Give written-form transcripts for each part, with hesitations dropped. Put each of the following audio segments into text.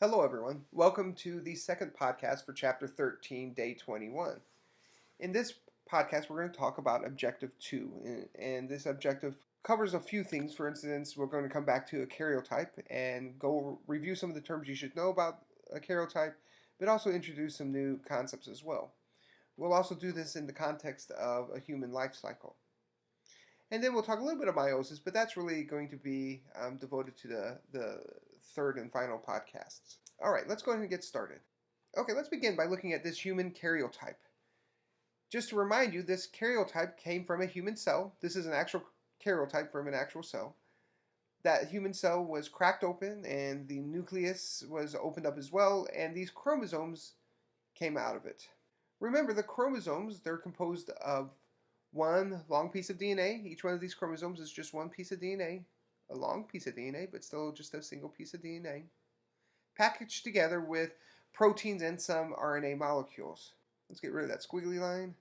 Hello, everyone. Welcome to the second podcast for Chapter 13, Day 21. In this podcast, we're going to talk about Objective 2, and this objective covers a few things. For instance, we're going to come back to a karyotype and go review some of the terms you should know about a karyotype, but also introduce some new concepts as well. We'll also do this in the context of a human life cycle. And then we'll talk a little bit of meiosis, but that's really going to be devoted to the third and final podcasts. All right, let's go ahead and get started. Okay, let's begin by looking at this human karyotype. Just to remind you, this karyotype came from a human cell. This is an actual karyotype from an actual cell. That human cell was cracked open, and the nucleus was opened up as well, and these chromosomes came out of it. Remember, the chromosomes, they're composed of one long piece of DNA. Each one of these chromosomes is just one piece of DNA, a long piece of DNA, but still just a single piece of DNA, packaged together with proteins and some RNA molecules. Let's get rid of that squiggly line.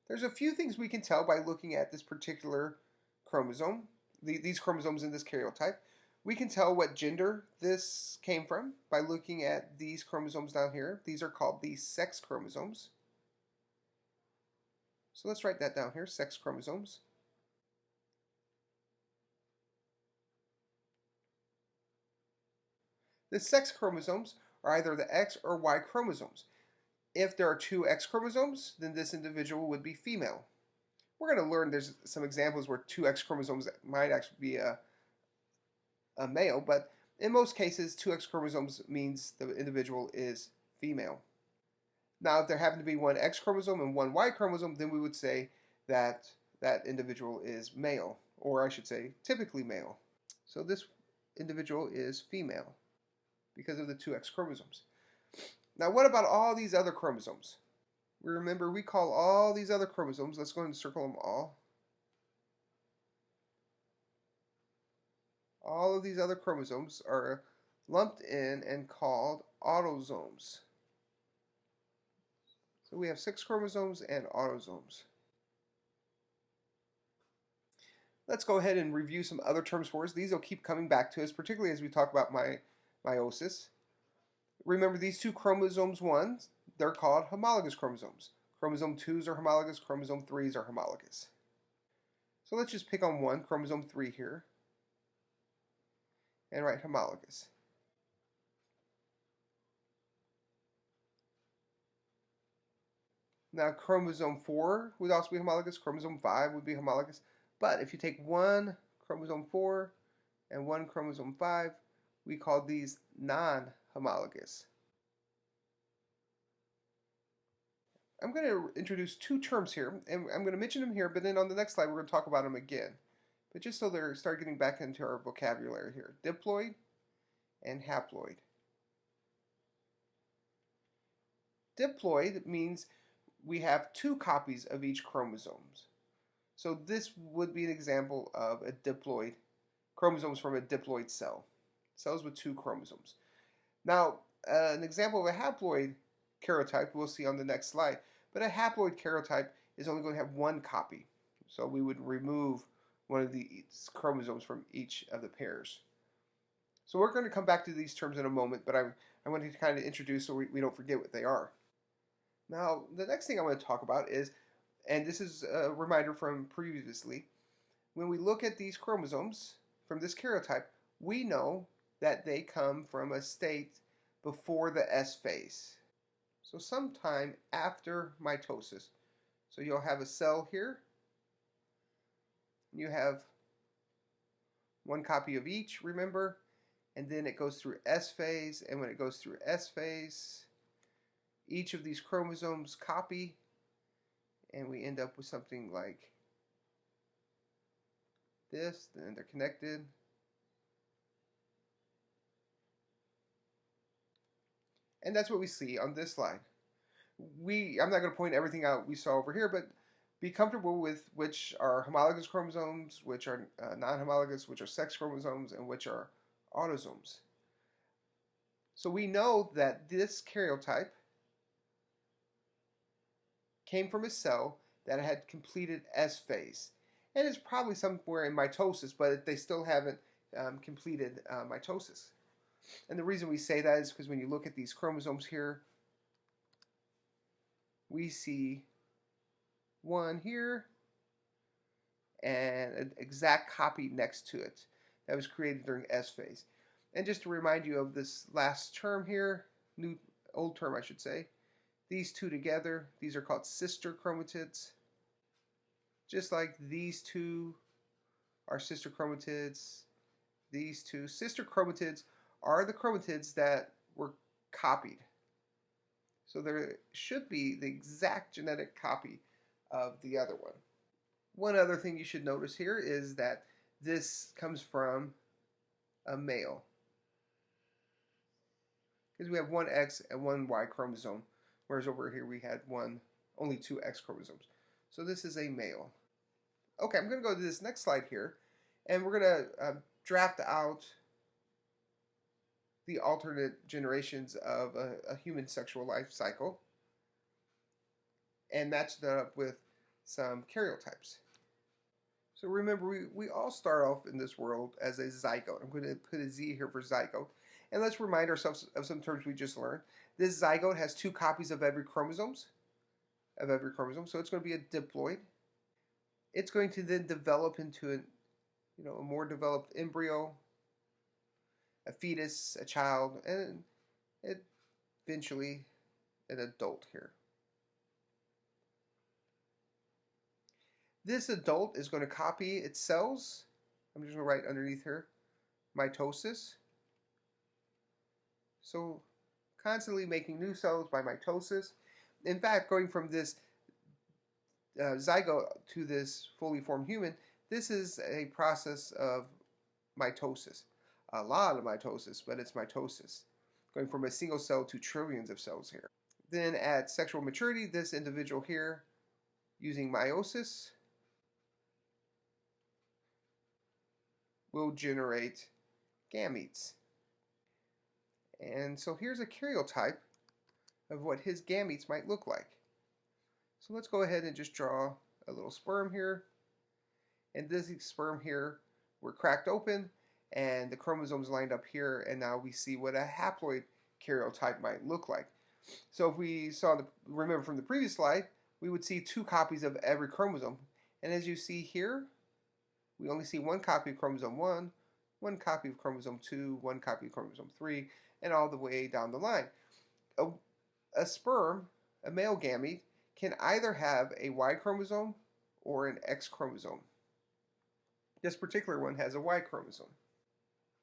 There's a few things we can tell by looking at this particular chromosome, these chromosomes in this karyotype. We can tell what gender this came from by looking at these chromosomes down here. These are called the sex chromosomes. So let's write that down here, sex chromosomes. The sex chromosomes are either the X or Y chromosomes. If there are two X chromosomes, then this individual would be female. We're going to learn there's some examples where two X chromosomes might actually be a male, but in most cases, two X chromosomes means the individual is female. Now, if there happened to be one X chromosome and one Y chromosome, then we would say that that individual is male, or I should say, typically male. So this individual is female because of the two X chromosomes. Now, what about all these other chromosomes? Remember, we call all these other chromosomes, let's go ahead and circle them all. All of these other chromosomes are lumped in and called autosomes. So we have 6 chromosomes and autosomes. Let's go ahead and review some other terms for us. These will keep coming back to us, particularly as we talk about meiosis. Remember these two chromosomes 1, they're called homologous chromosomes. Chromosome 2s are homologous, chromosome 3s are homologous. So let's just pick on one, chromosome 3 here, and write homologous. Now chromosome 4 would also be homologous, chromosome 5 would be homologous, but if you take one chromosome 4 and one chromosome 5, we call these non-homologous. I'm going to introduce two terms here, and I'm going to mention them here, but then on the next slide we're going to talk about them again. But just so they start getting back into our vocabulary here. Diploid and haploid. Diploid means we have two copies of each chromosome. So this would be an example of a diploid, chromosomes from a diploid cell. Cells with two chromosomes. Now, an example of a haploid karyotype we'll see on the next slide, but a haploid karyotype is only going to have one copy. So we would remove one of the chromosomes from each of the pairs. So we're going to come back to these terms in a moment, but I want to kind of introduce so we don't forget what they are. Now, the next thing I want to talk about is, and this is a reminder from previously, when we look at these chromosomes from this karyotype, we know that they come from a state before the S phase. So sometime after mitosis. So you'll have a cell here. You have one copy of each, remember, and then it goes through S phase, and when it goes through S phase, each of these chromosomes copy, and we end up with something like this, then they're connected. And that's what we see on this slide. I'm not going to point everything out we saw over here, but be comfortable with which are homologous chromosomes, which are non-homologous, which are sex chromosomes, and which are autosomes. So we know that this karyotype came from a cell that had completed S phase. and it's probably somewhere in mitosis, but they still haven't completed mitosis. And the reason we say that is because when you look at these chromosomes here, we see one here and an exact copy next to it that was created during S phase. And just to remind you of this last term here, old term I should say, these two together, these are called sister chromatids. Just like these two are sister chromatids, these two sister chromatids are the chromatids that were copied. So there should be the exact genetic copy of the other one. One other thing you should notice here is that this comes from a male, because we have one X and one Y chromosome, whereas over here we had only two X chromosomes. So this is a male. Okay, I'm going to go to this next slide here, and we're going to draft out the alternate generations of a human sexual life cycle and match that up with some karyotypes. So remember, we all start off in this world as a zygote. I'm going to put a Z here for zygote. And let's remind ourselves of some terms we just learned. This zygote has two copies of every chromosome. So it's going to be a diploid. It's going to then develop into a more developed embryo, a fetus, a child, and eventually an adult here. This adult is going to copy its cells. I'm just going to write underneath here, mitosis. So constantly making new cells by mitosis. In fact, going from this zygote to this fully formed human, this is a process of mitosis. A lot of mitosis, but it's mitosis. Going from a single cell to trillions of cells here. Then at sexual maturity, this individual here, using meiosis, will generate gametes. And so here's a karyotype of what his gametes might look like. So let's go ahead and just draw a little sperm here. And this sperm here were cracked open, and the chromosomes lined up here, and now we see what a haploid karyotype might look like. So if we remember from the previous slide, we would see two copies of every chromosome. And as you see here, we only see one copy of chromosome 1, one copy of chromosome 2, one copy of chromosome 3, and all the way down the line. A sperm, a male gamete, can either have a Y chromosome or an X chromosome. This particular one has a Y chromosome.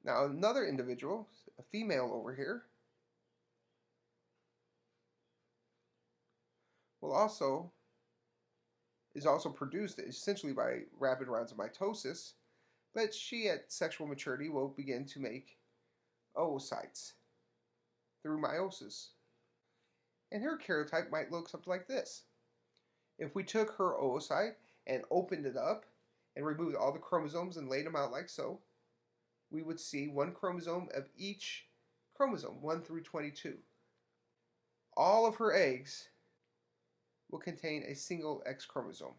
Now another individual, a female over here, is also produced essentially by rapid rounds of mitosis, but she at sexual maturity will begin to make oocytes through meiosis. And her karyotype might look something like this. If we took her oocyte and opened it up and removed all the chromosomes and laid them out like so, we would see one chromosome of each chromosome, 1 through 22. All of her eggs will contain a single X chromosome.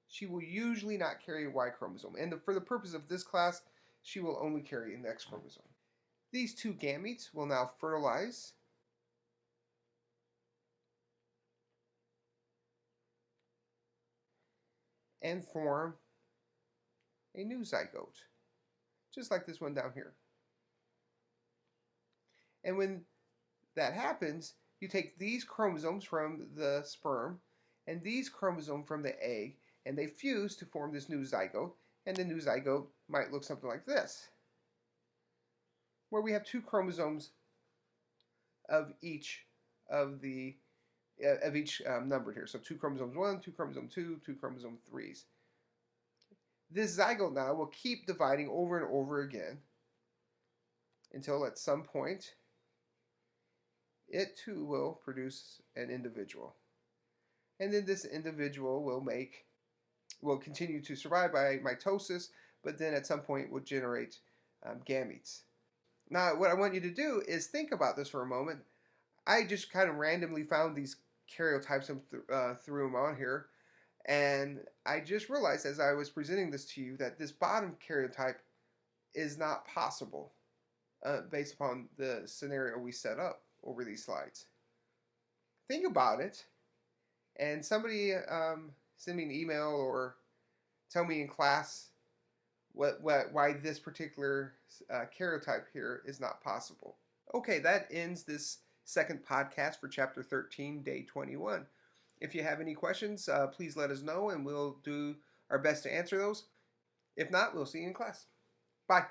She will usually not carry a Y chromosome, and for the purpose of this class, she will only carry an X chromosome. These two gametes will now fertilize and form a new zygote, just like this one down here. And when that happens, you take these chromosomes from the sperm and these chromosomes from the egg, and they fuse to form this new zygote, and the new zygote might look something like this, where we have two chromosomes of each numbered here. So two chromosomes 1, two chromosome 2, two chromosome 3s. This zygote now will keep dividing over and over again until at some point it too will produce an individual. And then this individual will continue to survive by mitosis, but then at some point will generate gametes. Now what I want you to do is think about this for a moment. I just kind of randomly found these karyotypes and threw them on here. And I just realized as I was presenting this to you that this bottom karyotype is not possible based upon the scenario we set up over these slides. Think about it, and somebody send me an email or tell me in class why this particular karyotype here is not possible. Okay, that ends this second podcast for Chapter 13, Day 21. If you have any questions, please let us know, and we'll do our best to answer those. If not, we'll see you in class. Bye.